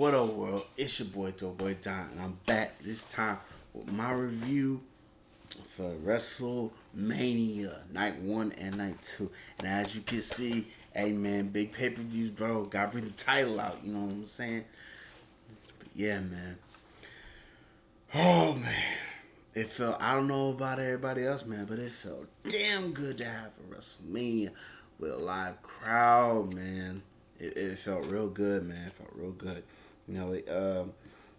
What up, world? It's your boy, Doughboy Don, and I'm back this time with my review for WrestleMania Night 1 and Night 2. And as you can see, hey man, big pay per views, bro. Gotta bring the title out, you know what I'm saying? But yeah, man. Oh man. It felt, I don't know about everybody else, man, but it felt damn good to have a WrestleMania with a live crowd, man. It felt real good, man. It felt real good.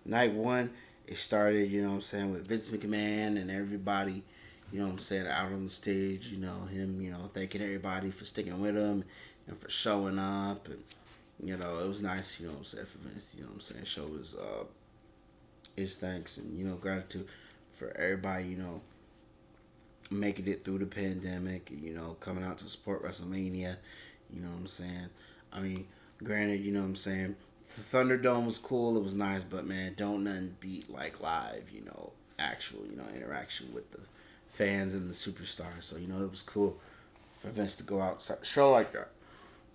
Night one, it started, you know what I'm saying, with Vince McMahon and everybody, you know what I'm saying, out on the stage, him, thanking everybody for sticking with him and for showing up. And, it was nice, you know what I'm saying, for Vince, you know what I'm saying, show his thanks and, gratitude for everybody, making it through the pandemic, coming out to support WrestleMania, you know what I'm saying. I mean, granted, you know what I'm saying, the Thunderdome was cool, it was nice, but man, don't nothing beat like live, actual, interaction with the fans and the superstars. So, it was cool for Vince to go out show like that.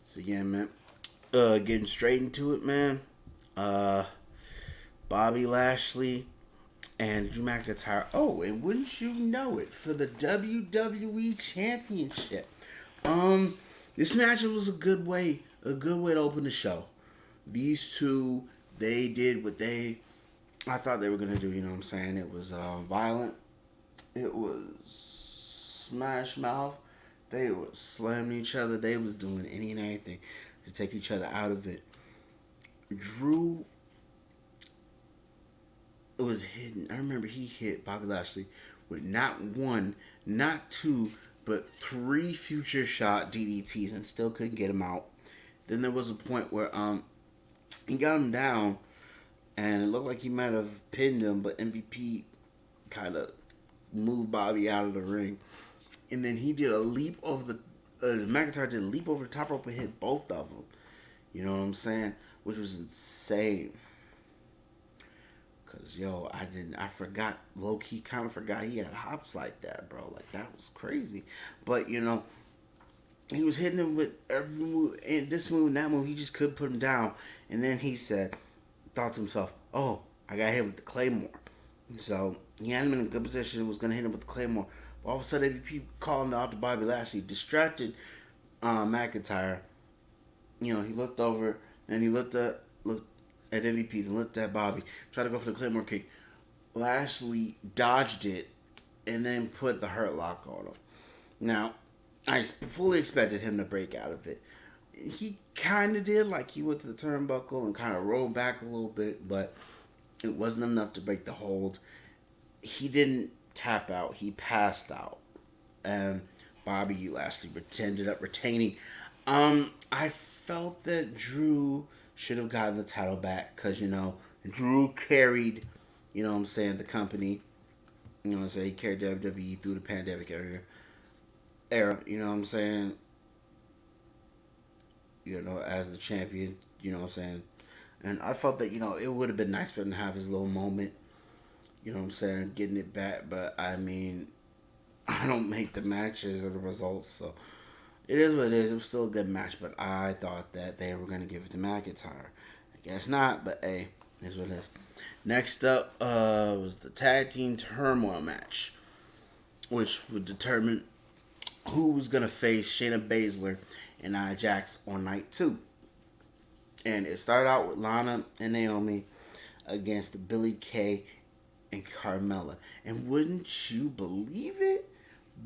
So yeah, man. Getting straight into it, man. Bobby Lashley and Drew McIntyre. Oh, and wouldn't you know it, for the WWE Championship. This match was a good way to open the show. These two, they did what I thought they were gonna do. You know what I'm saying? It was violent. It was smash mouth. They were slamming each other. They was doing any and anything to take each other out of it. Drew, it was hidden. I remember he hit Bobby Lashley with not one, not two, but three future shot DDTs and still couldn't get him out. Then there was a point where he got him down and it looked like he might have pinned him, but MVP kind of moved Bobby out of the ring. And then he did a leap over the McIntyre did a leap over the top rope and hit both of them. You know what I'm saying? Which was insane. Cause I forgot, low key kind of forgot he had hops like that, bro. Like that was crazy. But he was hitting him with every move, and this move and that move, he just couldn't put him down. And then he thought to himself, "Oh, I got hit with the Claymore." So he had him in a good position, was gonna hit him with the Claymore. But all of a sudden, people calling out to Bobby Lashley, distracted McIntyre. He looked over and he looked at MVP, then looked at Bobby, tried to go for the Claymore kick. Lashley dodged it and then put the Hurt Lock on him. Now, I fully expected him to break out of it. He kind of did, like he went to the turnbuckle and kind of rolled back a little bit, but it wasn't enough to break the hold. He didn't tap out, he passed out. And Bobby Lashley ended up retaining. I felt that Drew should have gotten the title back because, Drew carried, the company. He carried WWE through the pandemic era, you know what I'm saying? As the champion, you know what I'm saying? And I felt that, it would have been nice for him to have his little moment, you know what I'm saying, getting it back. But, I mean, I don't make the matches or the results, so it is what it is. It was still a good match, but I thought that they were going to give it to McIntyre. I guess not, but hey, it is what it is. Next up was the Tag Team Turmoil match, which would determine who was going to face Shayna Baszler and Nia Jax on night 2. And it started out with Lana and Naomi against Billie Kay and Carmella. And wouldn't you believe it?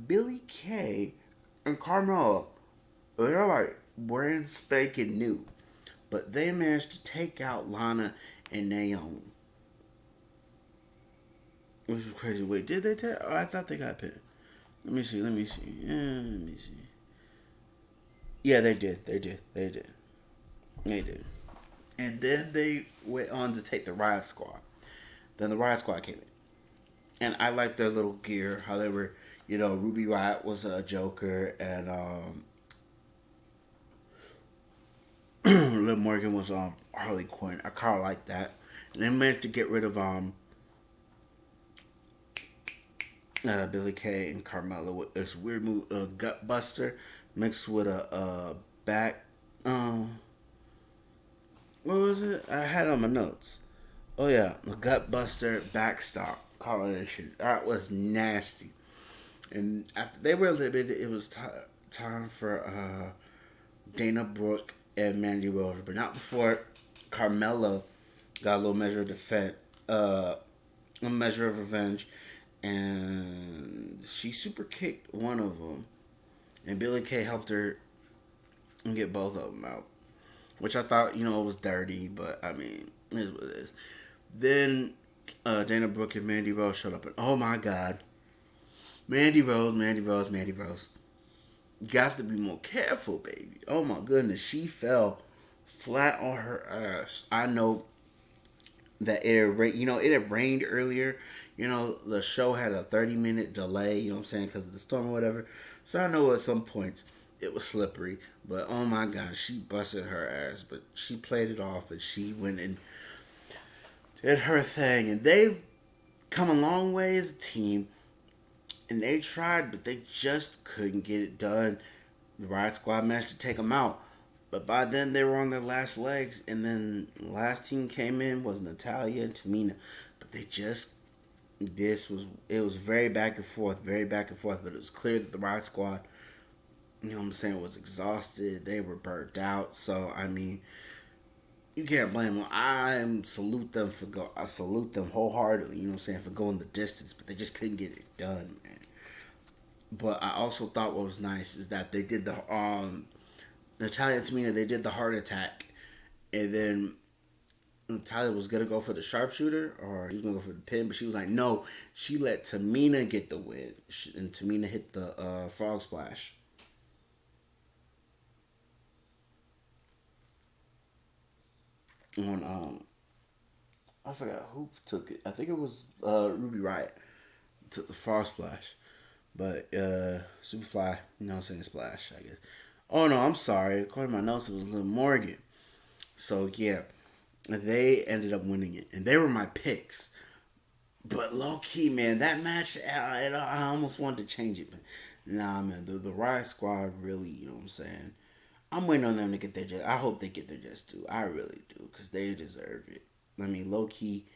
Billie Kay and Carmella, they're like brand spanking new. But they managed to take out Lana and Naomi. Which was crazy. Wait, did they take? Oh, I thought they got pinned. Let me see. Yeah, let me see. Yeah, they did. And then they went on to take the Riot Squad. Then the Riot Squad came in. And I liked their little gear. How they were, Ruby Riot was a Joker. And Liv Morgan was Harley Quinn. I kind of like that. And they managed to get rid of Billie Kay and Carmella with this weird move, gut buster mixed with a back What was it? I had it on my notes. Oh yeah, the gut buster backstop combination. That was nasty. And after they were eliminated, it was time for Dana Brooke and Mandy Rose, but not before Carmella got a little measure of defense, a measure of revenge, and she super kicked one of them, and Billy Kay helped her get both of them out, which I thought was dirty, but I mean it is what it is. Then Dana Brooke and Mandy Rose showed up, and oh my god, Mandy Rose, Mandy Rose, Mandy Rose. You got to be more careful, baby. Oh my goodness, she fell flat on her ass. I know that it had rained earlier. The show had a 30-minute delay. You know what I'm saying, because of the storm or whatever. So I know at some points it was slippery. But oh my god, she busted her ass. But she played it off, and she went and did her thing. And they've come a long way as a team. And they tried, but they just couldn't get it done. The Riot Squad managed to take them out. But by then they were on their last legs, and then the last team came in was Natalya and Tamina. But they just it was very back and forth, very back and forth. But it was clear that the Riot Squad, you know what I'm saying, was exhausted. They were burnt out. So I mean, you can't blame them. I salute them wholeheartedly. You know what I'm saying, for going the distance. But they just couldn't get it done, man. But I also thought what was nice is that they did the Natalia and Tamina, they did the heart attack, and then Natalia was gonna go for the sharpshooter, or he was gonna go for the pin, but she was like, no. She let Tamina get the win, and Tamina hit the frog splash. On I forgot who took it. I think it was Ruby Riot took the frog splash, but Superfly, saying splash, I guess. Oh no, I'm sorry. According to my notes, it was Liv Morgan. So yeah, they ended up winning it, and they were my picks. But low key, man, that match, I almost wanted to change it, but nah, man, the Riot Squad really, you know what I'm saying. I'm waiting on them to get their just. I hope they get their just due. I really do, because they deserve it. I mean, low key,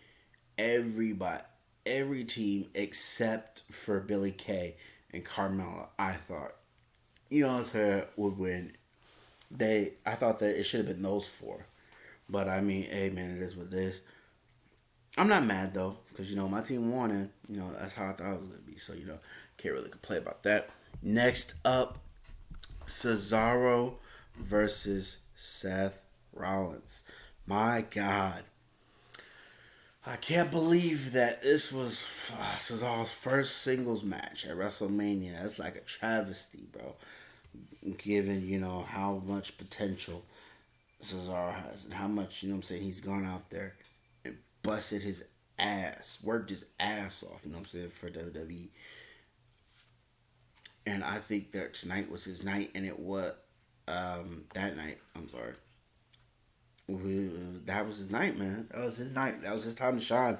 everybody, every team except for Billy Kay and Carmella, I thought, would win. I thought that it should have been those four. But I mean, hey man, it is what it is. I'm not mad though, because my team won, and that's how I thought it was gonna be. So can't really complain about that. Next up, Cesaro versus Seth Rollins. My God, I can't believe that this was Cesaro's first singles match at WrestleMania. That's like a travesty, bro. Given how much potential Cesaro has, and how much what I'm saying, he's gone out there and busted his ass, worked his ass off, what I'm saying, for WWE. And I think that tonight was his night, and it was that night. I'm sorry, that was his night, man. That was his night. That was his time to shine.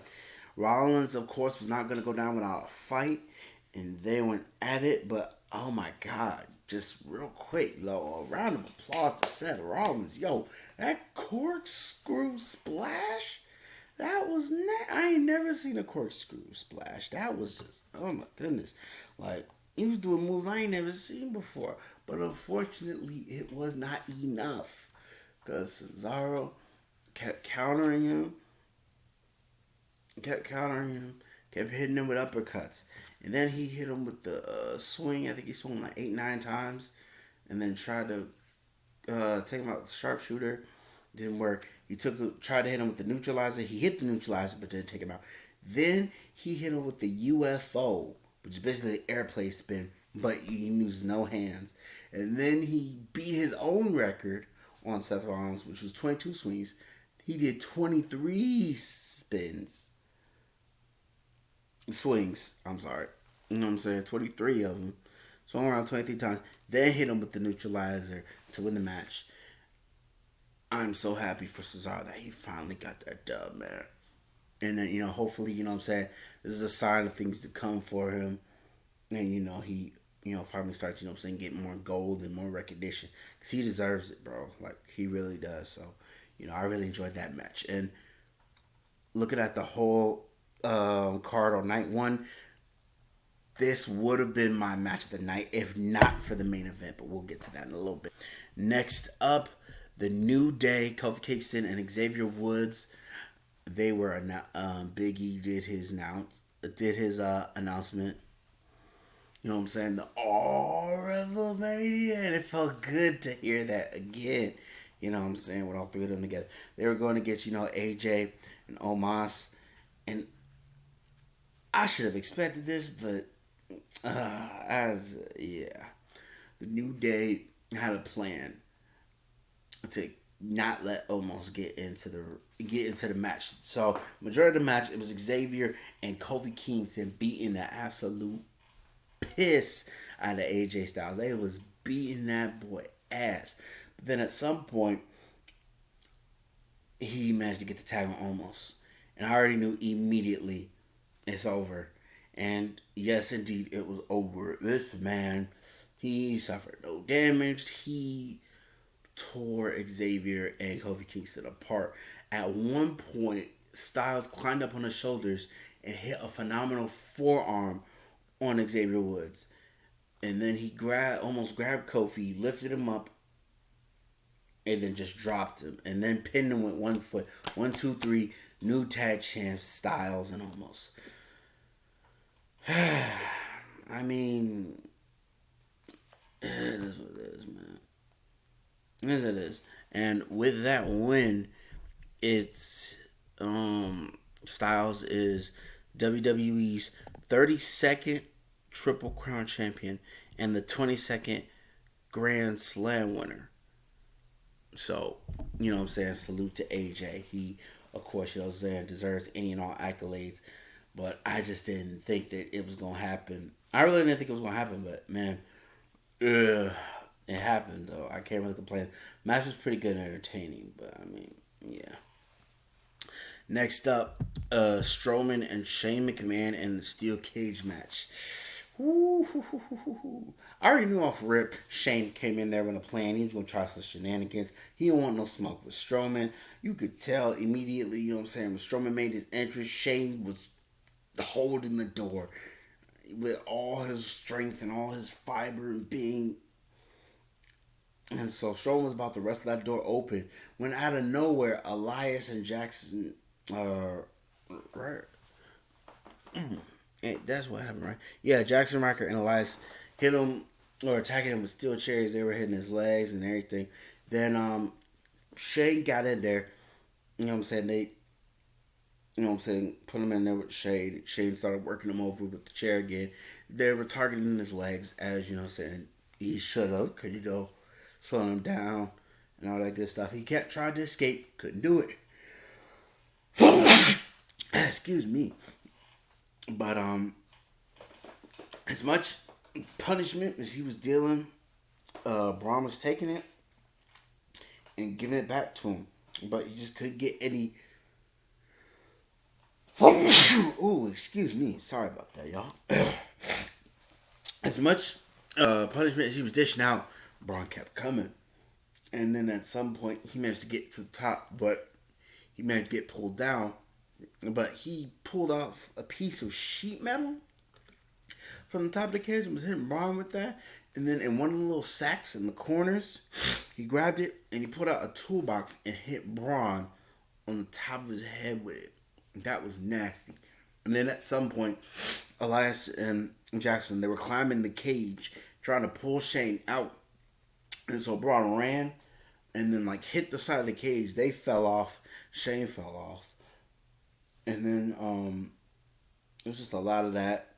Rollins, of course, was not going to go down without a fight, and they went at it. But oh my God, just real quick, a round of applause to Seth Rollins. Yo, that corkscrew splash, that was I ain't never seen a corkscrew splash. That was just, oh my goodness, like he was doing moves I ain't never seen before. But unfortunately, it was not enough, because Cesaro kept countering him, kept hitting him with uppercuts. And then he hit him with the swing. I think he swung like 8-9 times. And then tried to take him out with the sharpshooter. Didn't work. Tried to hit him with the neutralizer. He hit the neutralizer, but didn't take him out. Then he hit him with the UFO, which is basically an airplane spin, but he used no hands. And then he beat his own record on Seth Rollins, which was 22 swings. He did 23 swings. I'm sorry. You know what I'm saying? 23 of them. So around 23 times. Then hit him with the neutralizer to win the match. I'm so happy for Cesaro that he finally got that dub, man. And then, hopefully, what I'm saying, this is a sign of things to come for him. And, he, finally starts, getting more gold and more recognition. Because he deserves it, bro. Like, he really does. So, I really enjoyed that match. And looking at the whole card on night one, this would have been my match of the night if not for the main event, but we'll get to that in a little bit. Next up, the New Day, Kofi Kingston and Xavier Woods. They were Big E did his announcement. You know what I'm saying? The Wrestlemania, and it felt good to hear that again. You know what I'm saying? With all three of them together, they were going against AJ and Omos, and I should have expected this, but the New Day had a plan to not let Omos get into the match. So majority of the match, it was Xavier and Kofi Kingston beating the absolute piss out of AJ Styles. They was beating that boy ass. But then at some point, he managed to get the tag on Omos, and I already knew immediately it's over. And yes, indeed, it was over. This man, he suffered no damage. He tore Xavier and Kofi Kingston apart. At one point, Styles climbed up on his shoulders and hit a phenomenal forearm on Xavier Woods. And then he almost grabbed Kofi, lifted him up, and then just dropped him. And then pinned him with 1 foot. 1, 2, 3, new tag champs, Styles and Omos. I mean, it is what it is, man. It is what it is. And with that win, it's Styles is WWE's 32nd Triple Crown champion and the 22nd Grand Slam winner. So, you know what I'm saying? Salute to AJ. He, of course, deserves any and all accolades. But I just didn't think that it was going to happen. I really didn't think it was going to happen, but man, it happened, though. I can't really complain. Match was pretty good and entertaining, but I mean, yeah. Next up, Strowman and Shane McMahon in the steel cage match. I already knew off rip Shane came in there with a plan. He was going to try some shenanigans. He didn't want no smoke with Strowman. You could tell immediately, you know what I'm saying, when Strowman made his entrance, Shane was holding the door with all his strength and all his fiber and being. And so Strowman was about to wrestle that door open when out of nowhere, Elias and Jackson, right? That's what happened, right? Yeah, Jackson Ryker and Elias hit him or attacking him with steel chairs. They were hitting his legs and everything. Then Shane got in there. You know what I'm saying? Put him in there with Shane. Shane started working him over with the chair again. They were targeting his legs, as you know what I'm saying, he should have, because slowing him down and all that good stuff. He kept trying to escape, couldn't do it. Excuse me. But as much punishment as he was dealing, Braun was taking it and giving it back to him. But he just couldn't get any. Ooh, excuse me. Sorry about that, y'all. As much punishment as he was dishing out, Braun kept coming. And then at some point, he managed to get to the top, but he managed to get pulled down. But he pulled off a piece of sheet metal from the top of the cage and was hitting Braun with that. And then in one of the little sacks in the corners, he grabbed it and he pulled out a toolbox and hit Braun on the top of his head with it. That was nasty. And then at some point, Elias and Jackson, they were climbing the cage, trying to pull Shane out. And so Braun ran and then hit the side of the cage. They fell off. Shane fell off. And then it was just a lot of that.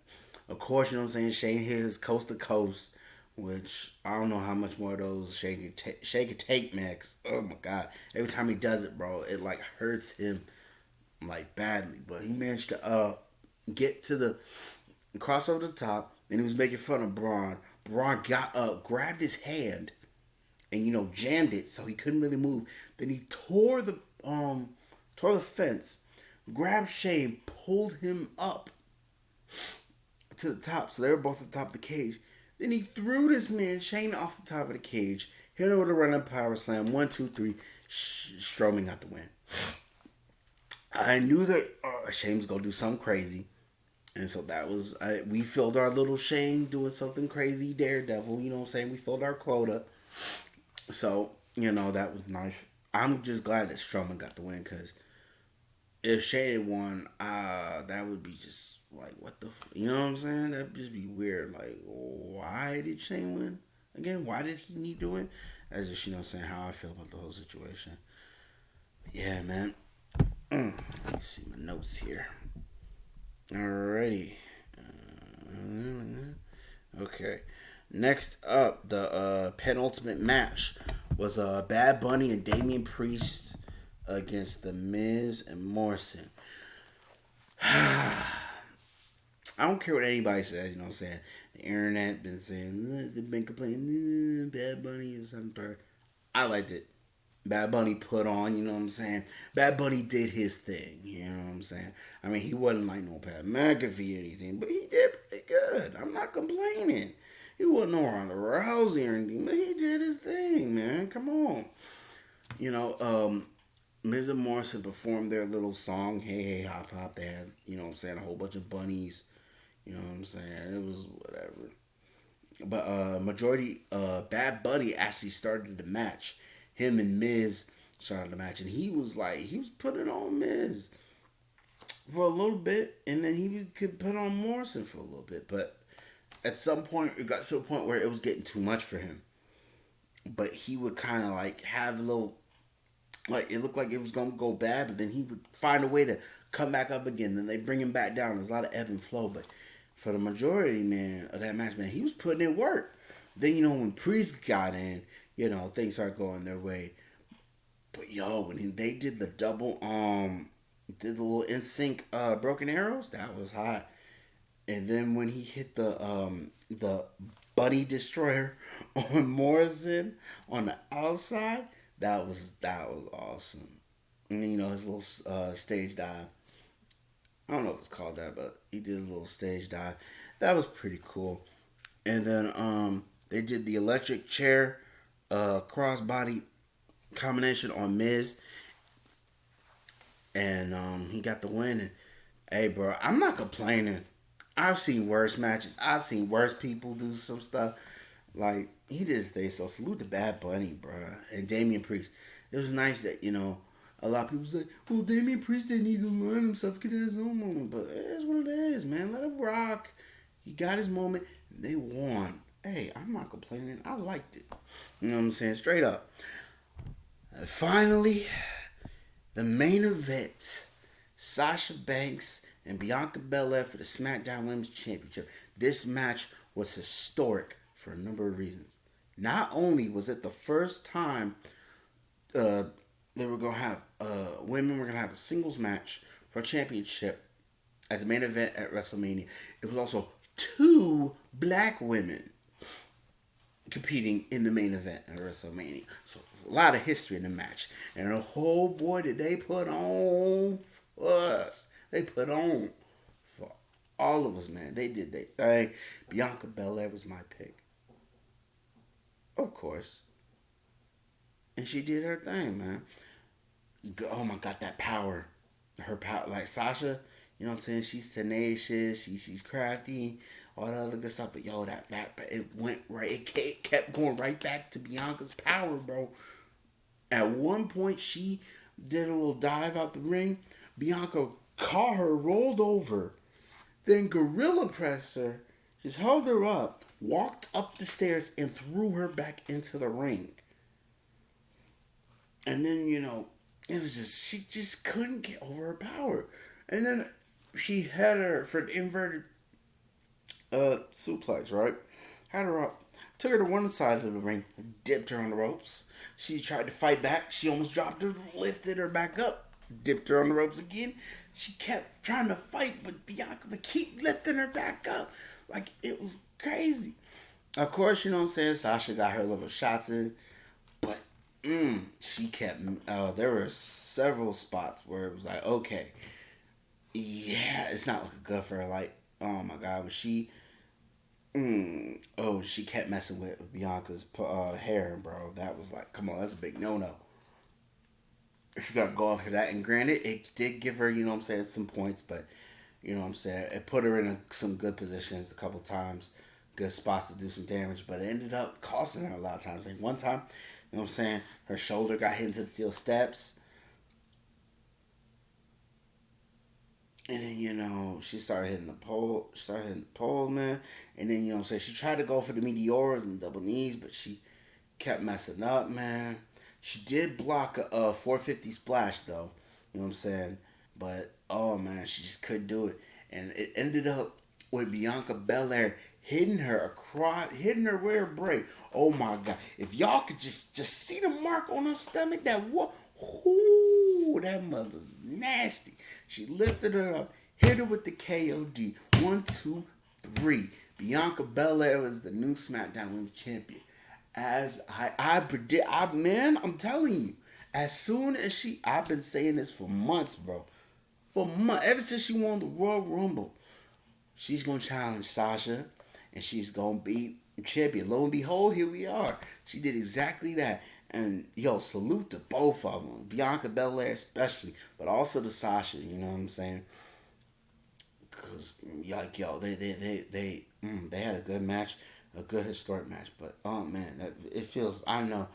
Of course, you know what I'm saying, Shane hit his coast to coast, which I don't know how much more of those Shane can take, Max. Oh my God. Every time he does it, bro, it hurts him badly. But he managed to get to the cross over the top, and he was making fun of Braun. Braun got up, grabbed his hand, and jammed it so he couldn't really move. Then he tore the fence, grabbed Shane, pulled him up to the top. So they were both at the top of the cage. Then he threw this man Shane off the top of the cage, hit him with a running power slam. 1, 2, 3. Strowman got the win. I knew that Shane was gonna do something crazy, and so that was we filled our little Shane doing something crazy, Daredevil. You know what I'm saying? We filled our quota. So that was nice. I'm just glad that Strowman got the win because if Shane had won, that would be just like what the you know what I'm saying? That'd just be weird. Like, why did Shane win again? Why did he need to win? That's just saying how I feel about the whole situation. Yeah, man. Let me see my notes here. Alrighty. Okay. Next up, the penultimate match was Bad Bunny and Damian Priest against The Miz and Morrison. I don't care what anybody says, you know what I'm saying? The internet been saying, they've been complaining, Bad Bunny is something. I liked it. Bad Bunny put on, you know what I'm saying? Bad Bunny did his thing, you know what I'm saying? I mean, he wasn't like no Pat McAfee or anything, but he did pretty good. I'm not complaining. He wasn't no Ronda Rousey or anything, but he did his thing, man. Come on. Miz and Morrison performed their little song, Hey Hey Hop Hop. They had, you know what I'm saying, a whole bunch of bunnies. You know what I'm saying? It was whatever. But majority, Bad Bunny actually started the match. Him and Miz started the match, and he was putting on Miz for a little bit, and then he could put on Morrison for a little bit. But at some point, it got to a point where it was getting too much for him. But he would kind of have a little, it looked like it was gonna go bad, but then he would find a way to come back up again. Then they bring him back down. There's a lot of ebb and flow, but for the majority, man, of that match, man, he was putting in work. Then when Priest got in, things started going their way. But when they did the double, did the little NSYNC Broken Arrows, that was hot. And then when he hit the Bunny Destroyer on Morrison on the outside, that was awesome. And then, his little stage dive. I don't know if it's called that, but he did his little stage dive. That was pretty cool. And then they did the electric chair crossbody combination on Miz. And he got the win. And, hey, bro, I'm not complaining. I've seen worse matches. I've seen worse people do some stuff. Like, he did his thing. So, salute to Bad Bunny, bro. And Damian Priest. It was nice that, a lot of people say, well, Damian Priest didn't need to learn himself, get his own moment. But it is what it is, man. Let him rock. He got his moment. They won. Hey, I'm not complaining. I liked it. You know what I'm saying? Straight up. And finally, the main event. Sasha Banks and Bianca Belair for the Smackdown Women's Championship. This match was historic for a number of reasons. Not only was it the first time they were gonna have women were gonna have a singles match for a championship as a main event at WrestleMania. It was also 2 black women competing in the main event at WrestleMania. So there's a lot of history in the match. And a whole boy did they put on for us. They put on for all of us, man. They did their thing. Bianca Belair was my pick. Of course. And she did her thing, man. Oh my God, that power. Her power. Like Sasha, you know what I'm saying? She's tenacious. She's crafty. All that other good stuff. But that it went right. It kept going right back to Bianca's power, bro. At one point, she did a little dive out the ring. Bianca caught her, rolled over, then gorilla pressed her, just held her up, walked up the stairs, and threw her back into the ring. And then, it was just, she just couldn't get over her power. And then she had her for an inverted suplex, right? Had her up, took her to one side of the ring, dipped her on the ropes. She tried to fight back. She almost dropped her, lifted her back up, dipped her on the ropes again. She kept trying to fight, but Bianca would keep lifting her back up. Like, it was crazy. Of course, you know what I'm saying? Sasha got her little shots in. But, she kept... there were several spots where it was like, okay, yeah, it's not looking good for her. Like, oh my God, was she... she kept messing with Bianca's hair, bro. That was like, come on, that's a big no-no. she got to go off for that. And granted, it did give her, you know what I'm saying, some points, but, you know what I'm saying, it put her in some good positions a couple times, good spots to do some damage, but it ended up costing her a lot of times. Like one time, you know what I'm saying, her shoulder got hit into the steel steps. And then, you know, she started hitting the pole. She started hitting the pole, man. And then, you know what I'm saying, she tried to go for the meteoras and double knees, but she kept messing up, man. She did block a 450 splash, though. You know what I'm saying? But, oh, man, she just couldn't do it. And it ended up with Bianca Belair hitting her rear break. Oh, my God. If y'all could just see the mark on her stomach, that mother's nasty. She lifted her up, hit her with the KOD. 1, 2, 3. Bianca Belair was the new SmackDown Women's Champion. As I predict, man, I'm telling you, as soon as I've been saying this for months, bro. For months, ever since she won the Royal Rumble, she's gonna challenge Sasha, and she's gonna be champion. Lo and behold, here we are. She did exactly that. And yo, salute to both of them, Bianca Belair especially, but also to Sasha. You know what I'm saying? Cause like yo, they had a good match, a good historic match. But oh man, it feels. I know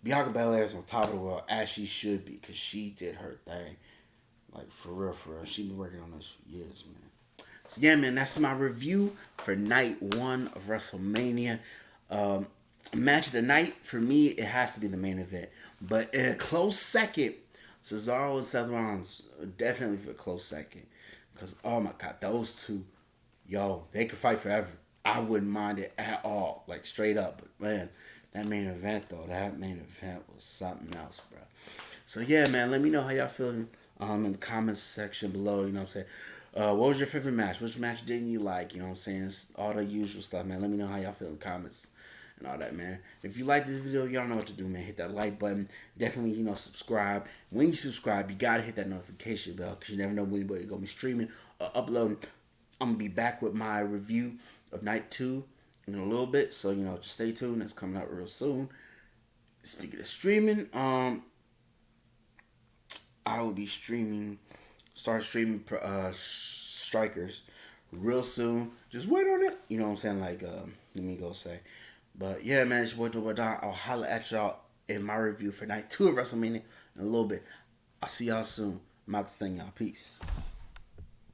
Bianca Belair is on top of the world as she should be, cause she did her thing. Like for real, for real. She been working on this for years, man. So yeah, man, that's my review for night 1 of WrestleMania. Match of the night for me, it has to be the main event. But in a close second, Cesaro and Seth Rollins definitely for a close second. Because oh my God, those two, yo, they could fight forever. I wouldn't mind it at all, like straight up. But man, that main event was something else, bro. So yeah, man, let me know how y'all feeling in the comments section below. You know what I'm saying? What was your favorite match? Which match didn't you like? You know what I'm saying? All the usual stuff, man. Let me know how y'all feel in the comments and all that, man. If you like this video, y'all know what to do, man. Hit that like button. Definitely, you know, subscribe. When you subscribe, you gotta hit that notification bell because you never know when you're gonna be streaming or uploading. I'm gonna be back with my review of night 2 in a little bit, so you know, just stay tuned. It's coming out real soon. Speaking of streaming, I will be start streaming Strikers real soon. Just wait on it. You know what I'm saying? Like, let me go say. But yeah, man, it's your boy Joe Don. I'll holler at y'all in my review for night 2 of WrestleMania in a little bit. I'll see y'all soon. I'm out to sing y'all. Peace.